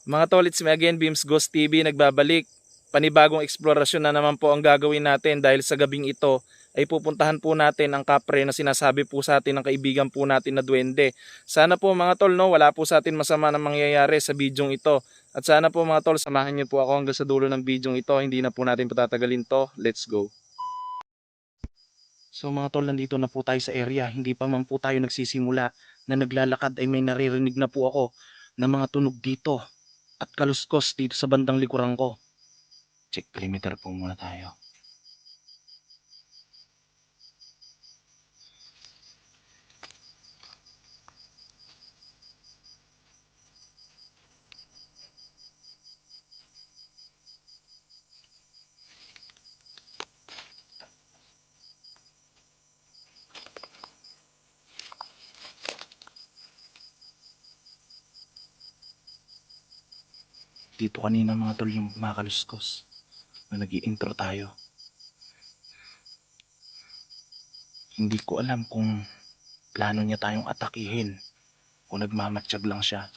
Mga tol, it's me again, Beams Ghost TV, nagbabalik. Panibagong eksplorasyon na naman po ang gagawin natin dahil sa gabing ito ay pupuntahan po natin ang kapre na sinasabi po sa atin ng kaibigan po natin na duwende. Sana po mga tol, no, wala po sa atin masama na mangyayari sa bidyong ito. At sana po mga tol, samahan niyo po ako hanggang sa dulo ng bidyong ito. Hindi na po natin patatagalin to. Let's go. So mga tol, nandito na po tayo sa area. Hindi pa man po tayo nagsisimula na naglalakad ay may naririnig na po ako ng mga tunog dito at kaluskos dito sa bandang likuran ko. Check perimeter po muna tayo. Dito kanina mga tol yung mga kaluskos na nag-i-intro tayo. Hindi ko alam kung plano niya tayong atakihin o nagmamatsyag lang siya.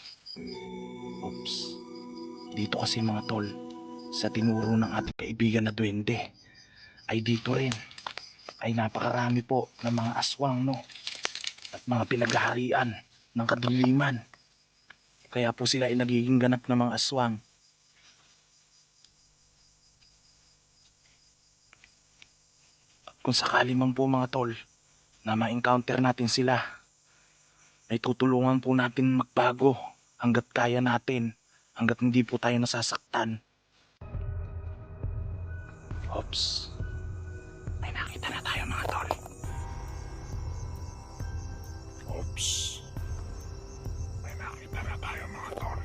Oops. Dito kasi mga tol, sa tinuro ng ating kaibigan na duwende, ay dito rin ay napakarami po ng mga aswang, no, at mga pinaghaharian ng kadiliman. Kaya po sila ay nagiging ganap ng mga aswang. At kung sakali man po mga tol na ma-encounter natin sila, ay tutulungan po natin magbago hanggat kaya natin, hanggat hindi po tayo nasasaktan. Oops. May nakita na tayo mga tol. Oops. May nakita na tayo mga tol.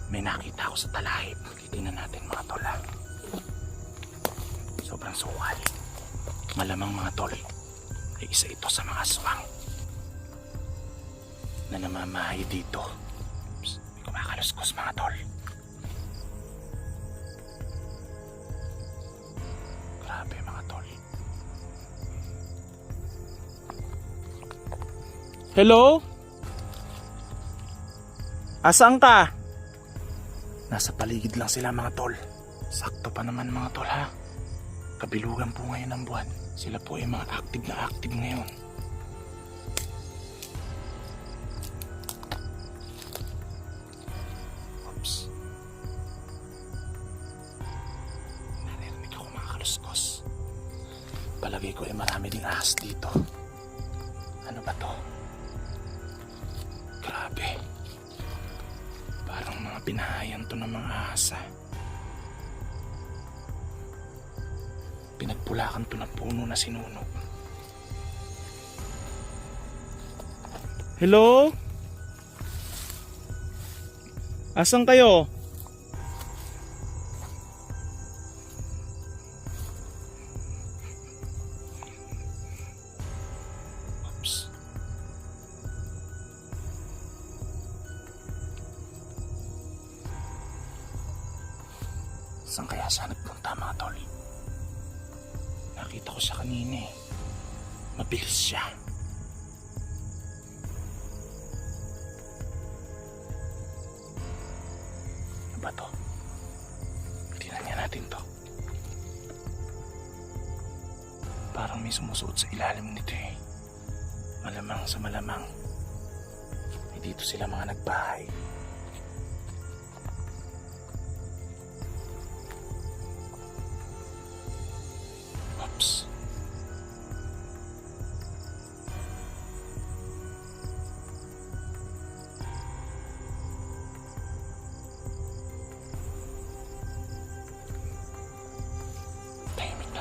May nakita ako sa talahib. Titingnan natin mga tol ha. Sobrang sukal. Malamang mga tol ay isa ito sa mga aswang na namamahay dito. Oops. May kumakaluskos mga tol. Grabe mga tol. Hello? Asaan ka? Nasa paligid lang sila mga tol. Sakto pa naman mga tol ha. Kabilugan po ngayon ng buwan. Sila po ay mga active ngayon. Oops. Naririnig ako mga kaluskos. Palagay ko ay marami ding ahas dito. Ano ba to? Grabe. Parang mga binahayan to ng mga ahas. Pinagpulakan to ng puno na sinunog. Hello? Asan kayo? Oops. Saan kaya siya nagpunta mga tol? Nakita ko siya kanina eh. Mabilis siya. Ano ba to? Tingnan niya natin to. Parang may sumusuot sa ilalim nito eh. Malamang sa malamang ay dito sila mga nagbahay. Oops.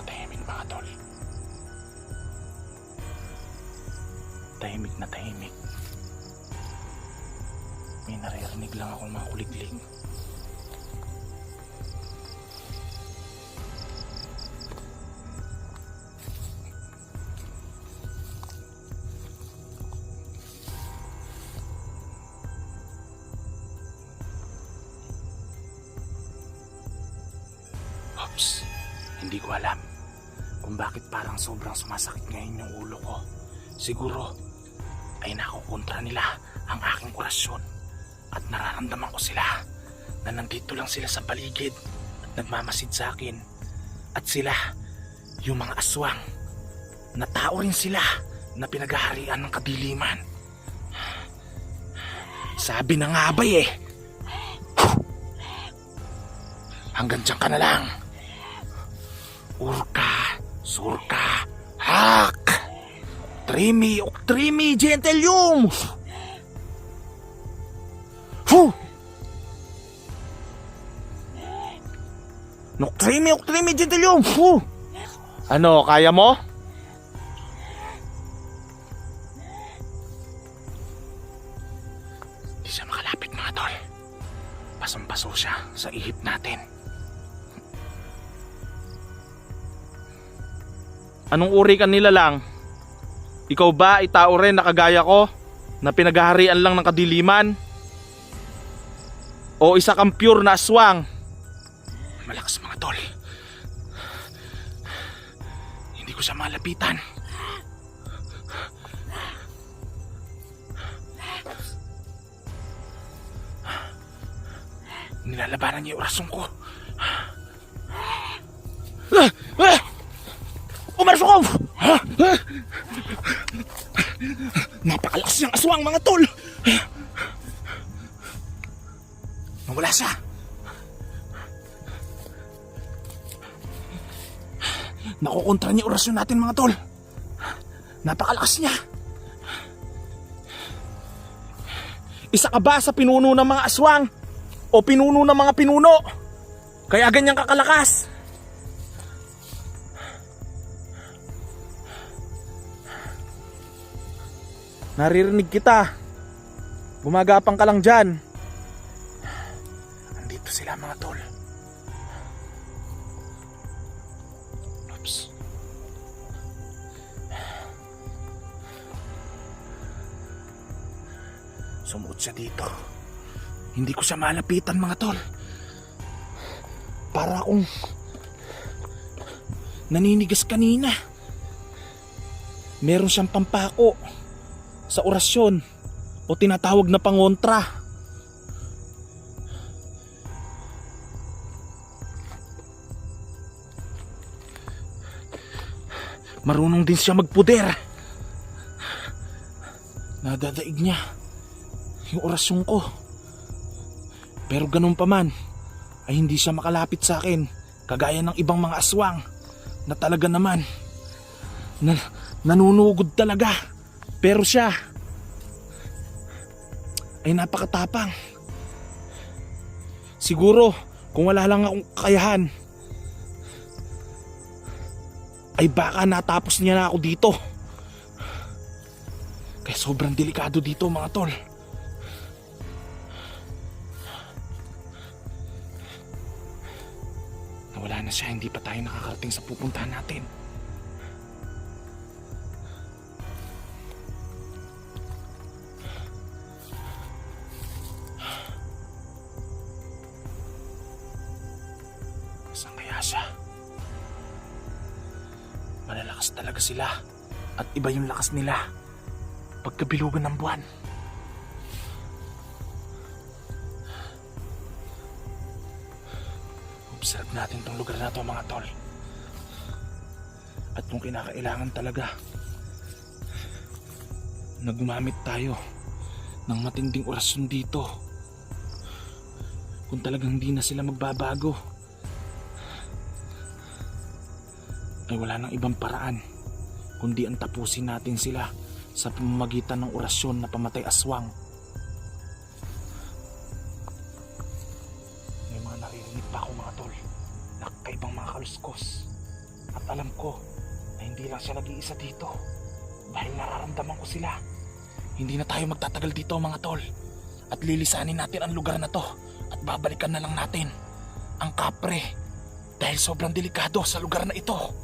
Tahimik mga tol. Tahimik na tahimik. May naririnig lang akong mga kuliglig. Oops. Hindi ko alam kung bakit parang sobrang sumasakit ngayon yung ulo ko. Siguro ay nakukontra nila ang aking kurasyon. At nararamdaman ko sila na nandito lang sila sa paligid at nagmamasid sa akin. At sila, yung mga aswang, na tao rin sila na pinaghaharian ng kadiliman. Sabi na nga ba eh, hanggang dyan ka na lang. Urka, surka, hak, uktrimi, gentilium. Noctrimi, gentilium. Ano, kaya mo? Di siya makalapit mga tol. Pasang-paso siya sa ihip natin. Anong uri ka nila lang? Ikaw ba ay tao rin na kagaya ko na pinaghaharian lang ng kadiliman? O isa kang pure na aswang? Malakas mga tol. Hindi ko siya malapitan. Nilalabanan niya yung orasyon ko. Umarso ko! Napakalakas niyang aswang mga tol. Nawala siya. Nakukontra niya orasyon natin mga tol. Napakalakas niya. Isa ka ba sa pinuno ng mga aswang? O pinuno ng mga pinuno? Kaya ganyang kakalakas? Naririnig kita. Gumagapang ka lang dyan. Andito sila mga tol. Oops. Sumuot siya dito. Hindi ko siya malapitan mga tol. Para akong naninigas kanina. Meron siyang pampako sa orasyon o tinatawag na pangontra. Marunong din siya magpuder. Nadadaig niya yung orasyon ko. Pero ganun pa man ay hindi siya makalapit sa akin kagaya ng ibang mga aswang na talaga naman nanunugod talaga. Pero siya ay napakatapang. Siguro kung wala lang akong kakayahan ay baka natapos niya na ako dito. Kaya sobrang delikado dito mga tol. Nawala na siya, hindi pa tayo nakakarating sa pupuntahan natin. Saan kaya siya? Malalakas talaga sila at iba yung lakas nila pagkabilugan ng buwan. Observe natin tong lugar na to mga tol. At kung kinakailangan talaga na gumamit tayo ng matinding orasyon dito, kung talagang hindi na sila magbabago, ay wala nang ibang paraan kundi ang tapusin natin sila sa pamamagitan ng orasyon na pamatay aswang. May mga naririnig pa ako mga tol na kakaibang mga kaluskos. At alam ko na hindi lang siya nag-iisa dito dahil nararamdaman ko sila. Hindi na tayo magtatagal dito mga tol at lilisanin natin ang lugar na to at babalikan na lang natin ang kapre dahil sobrang delikado sa lugar na ito.